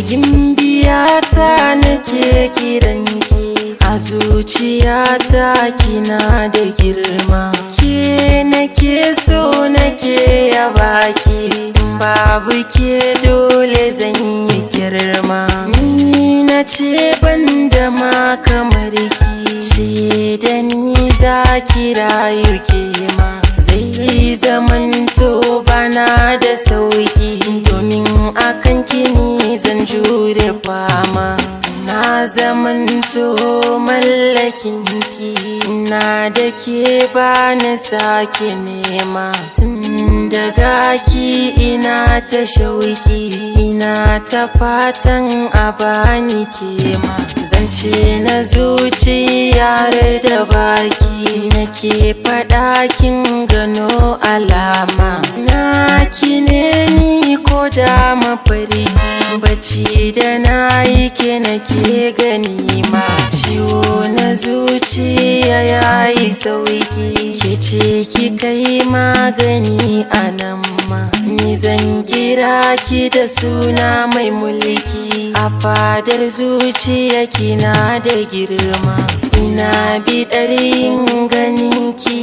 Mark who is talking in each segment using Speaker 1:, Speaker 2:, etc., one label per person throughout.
Speaker 1: gimbiya nake kiranki a zuciyata, kina da girma. Ke nake so nake yabaki, babu ke dole zan yi girma. Ni na ce ban da ma kamar ki, ce da ni za ki rayu ke ma. Zai zamanto bana da sauki, domin akan kini zan jure fama. Na zamanto mallakin ki, na da ke bani sake nema. Tun daga ki ina ta shauki, ina ta fatan a bani kema. Zance na zuciyar da baki nake faɗa, kin gano alama. Na ki ne ni ko da mafarki, bacci da na yi ke nake gani ma. Ciwo na zuciya ya yi sauki, ke ce ki kai magani a nan ma. Ni zan kira ki da suna mai mulki, a fadar zuciya kina da girma. Ina biɗar yin ganin ki,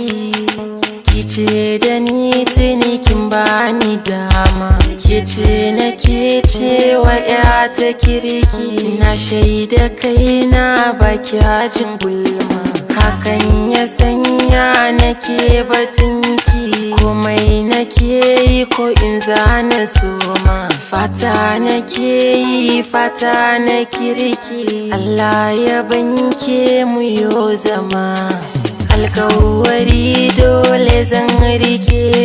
Speaker 1: kice da ni tuni kin bani dama. Kice nake cewa ya ta kirki, na shaida kaina ba kya jin gulma. Hakan ya sanya nake batunki, komai nake yi ko in zana soma. Fata nake yi, fata na kirki, Allah ya banke mu yo zama. Alkawari dole zan rike